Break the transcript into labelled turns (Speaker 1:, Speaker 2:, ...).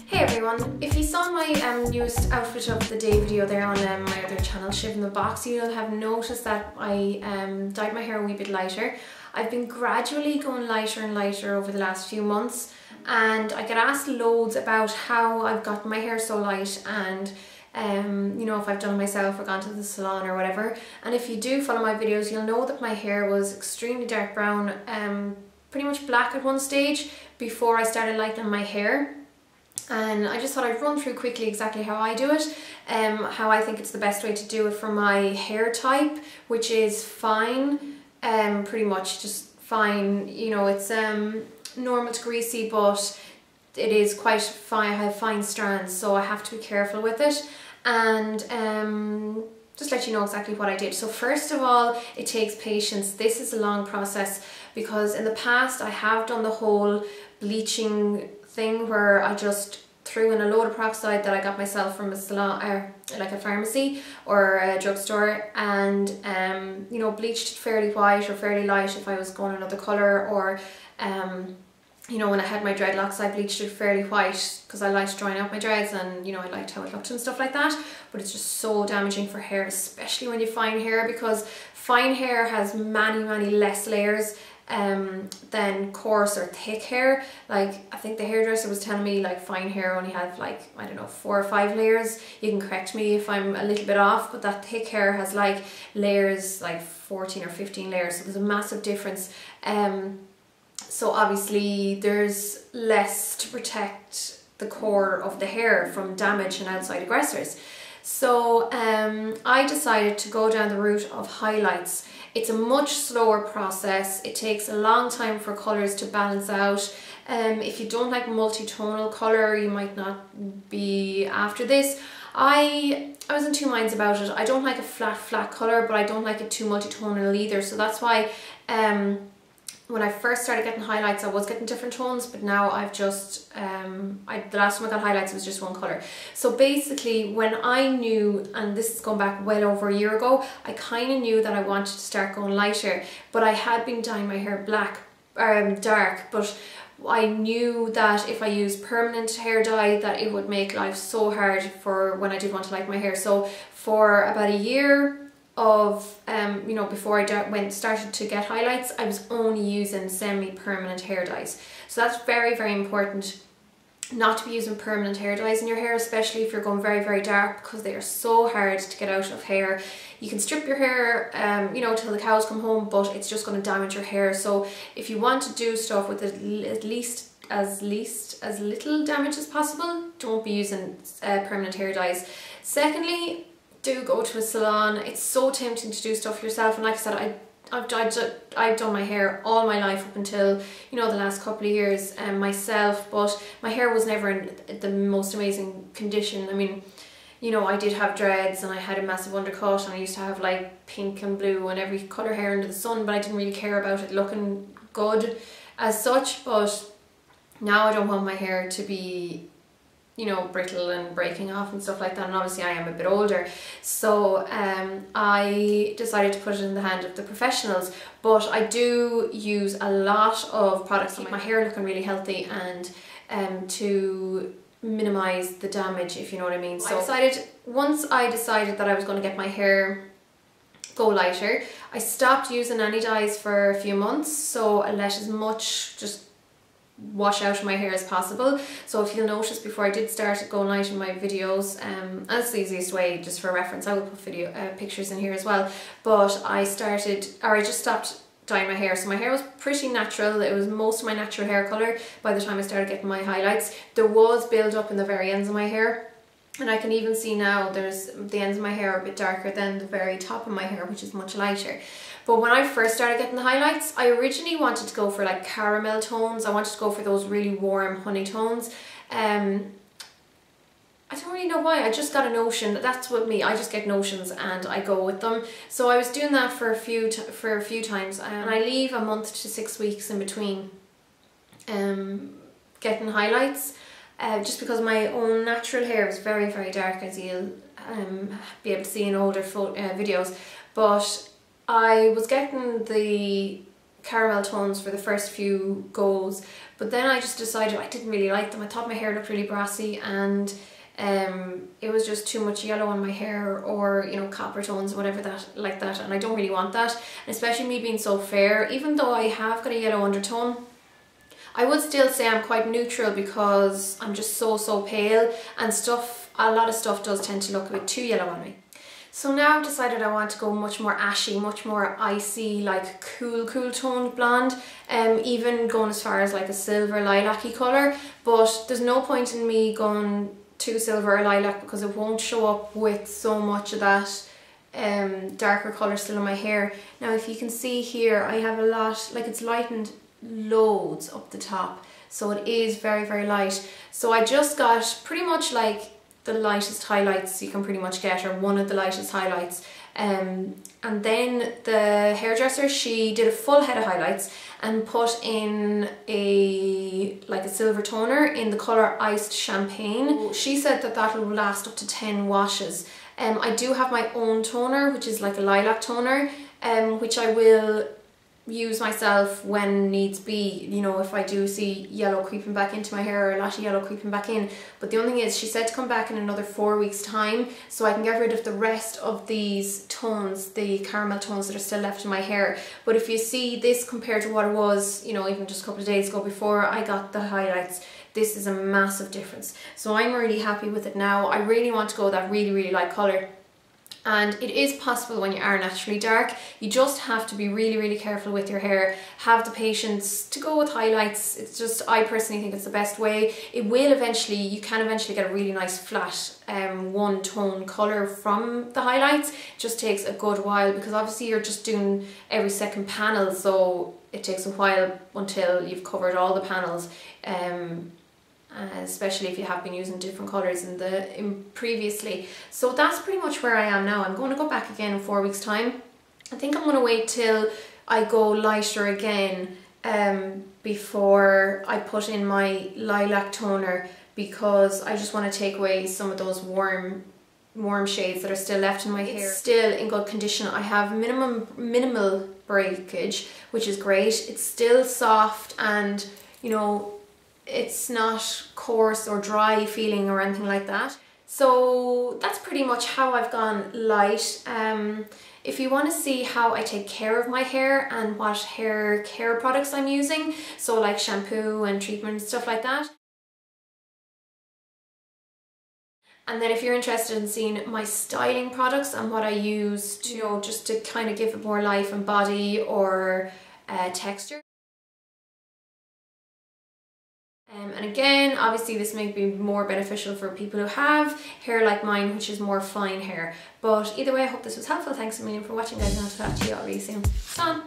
Speaker 1: Hey everyone, if you saw my newest outfit of the day video there on my other channel, Siobhán in the Box, you'll have noticed that I dyed my hair a wee bit lighter. I've been gradually going lighter and lighter over the last few months, and I get asked loads about how I've got my hair so light and you know, if I've done it myself or gone to the salon or whatever. And if you do follow my videos, you'll know that my hair was extremely dark brown, pretty much black at one stage before I started lightening my hair. And I just thought I'd run through quickly exactly how I do it, how I think it's the best way to do it for my hair type, which is fine, pretty much just fine. You know, it's normal to greasy, but it is quite fine. I have fine strands, so I have to be careful with it. And just let you know exactly what I did. So first of all, it takes patience. This is a long process because in the past I have done the whole bleaching thing where I just threw in a load of peroxide that I got myself from a salon or like a pharmacy or a drugstore, and you know, bleached it fairly white or fairly light if I was going another colour, or you know, when I had my dreadlocks I bleached it fairly white because I liked drying out my dreads and, you know, I liked how it looked and stuff like that. But it's just so damaging for hair, especially when you have fine hair, because fine hair has many less layers than coarse or thick hair. Like, I think the hairdresser was telling me like fine hair only had like, I don't know, 4 or 5 layers. You can correct me if I'm a little bit off, but that thick hair has like layers, like 14 or 15 layers, so there's a massive difference. So obviously there's less to protect the core of the hair from damage and outside aggressors. So I decided to go down the route of highlights. It's a much slower process. It takes a long time for colours to balance out. If you don't like multi-tonal colour, you might not be after this. I was in two minds about it. I don't like a flat colour, but I don't like it too multi-tonal either. So that's why when I first started getting highlights I was getting different tones, but now I've just, the last time I got highlights was just one colour. So basically when I knew, and this is going back well over a year ago, I kind of knew that I wanted to start going lighter, but I had been dyeing my hair black, dark, but I knew that if I used permanent hair dye that it would make life so hard for when I did want to lighten my hair. So for about a year of you know, before I started to get highlights, I was only using semi-permanent hair dyes. So that's very important, not to be using permanent hair dyes in your hair, especially if you're going very dark, because they are so hard to get out of hair. You can strip your hair you know, till the cows come home, but it's just going to damage your hair. So if you want to do stuff with at least as little damage as possible, don't be using permanent hair dyes. Secondly, do go to a salon. It's so tempting to do stuff yourself, and like I said, I've done my hair all my life up until, you know, the last couple of years myself, but my hair was never in the most amazing condition. I mean, you know, I did have dreads and I had a massive undercut, and I used to have like pink and blue and every colour hair under the sun, but I didn't really care about it looking good as such. But now I don't want my hair to be, you know, brittle and breaking off and stuff like that, and obviously I am a bit older, so I decided to put it in the hand of the professionals. But I do use a lot of products to keep my hair looking really healthy and to minimise the damage, if you know what I mean. So once I decided that I was going to get my hair go lighter, I stopped using any dyes for a few months, so I let as much just wash out of my hair as possible. So if you'll notice, before I did start going light in my videos, and that's the easiest way, just for reference, I will put pictures in here as well, but I just stopped dyeing my hair. So my hair was pretty natural. It was most of my natural hair colour by the time I started getting my highlights. There was build up in the very ends of my hair, and I can even see now there's the ends of my hair are a bit darker than the very top of my hair, which is much lighter. But when I first started getting the highlights, I originally wanted to go for like caramel tones. I wanted to go for those really warm honey tones. I I don't really know why, I just got a notion. That's with me, I just get notions and I go with them. So I was doing that for a few times, and I leave a month to 6 weeks in between getting highlights, just because my own natural hair is very, very dark, as you'll be able to see in older videos. But I was getting the caramel tones for the first few goes, but then I just decided I didn't really like them. I thought my hair looked really brassy, and it was just too much yellow on my hair, or you know, copper tones, whatever that, like that, and I don't really want that. And especially me being so fair, even though I have got a yellow undertone, I would still say I'm quite neutral because I'm just so pale, and a lot of stuff does tend to look a bit too yellow on me. So now I've decided I want to go much more ashy, much more icy, like cool toned blonde, even going as far as like a silver lilac-y colour. But there's no point in me going too silver or lilac because it won't show up with so much of that darker colour still in my hair. Now if you can see here, I have a lot, like it's lightened loads up the top, so it is very, very light. So I just got pretty much like the lightest highlights you can pretty much get, or one of the lightest highlights, and then the hairdresser, she did a full head of highlights and put in a silver toner in the colour Iced Champagne. She said that that'll last up to 10 washes. I do have my own toner, which is like a lilac toner, which I will use myself when needs be, you know, if I do see yellow creeping back into my hair, or a lot of yellow creeping back in. But the only thing is, she said to come back in another 4 weeks time, so I can get rid of the rest of these tones, the caramel tones that are still left in my hair. But if you see this compared to what it was, you know, even just a couple of days ago before I got the highlights, this is a massive difference. So I'm really happy with it now. I really want to go that really, really light colour. And it is possible when you are naturally dark. You just have to be really, really careful with your hair. Have the patience to go with highlights. It's just, I personally think it's the best way. It will eventually, you can eventually get a really nice flat one tone colour from the highlights. It just takes a good while, because obviously you're just doing every second panel, so it takes a while until you've covered all the panels. Especially if you have been using different colours previously. So that's pretty much where I am now. I'm going to go back again in 4 weeks time. I think I'm going to wait till I go lighter again before I put in my lilac toner, because I just want to take away some of those warm shades that are still left in my hair. It's still in good condition. I have minimal breakage, which is great. It's still soft, and you know, it's not coarse or dry feeling or anything like that. So that's pretty much how I've gone light. If you want to see how I take care of my hair and what hair care products I'm using, so like shampoo and treatment and stuff like that. And then if you're interested in seeing my styling products and what I use to, you know, just to kind of give it more life and body or texture. And again, obviously this may be more beneficial for people who have hair like mine, which is more fine hair. But either way, I hope this was helpful. Thanks a million for watching, guys, and I'll talk to you all really soon. Done.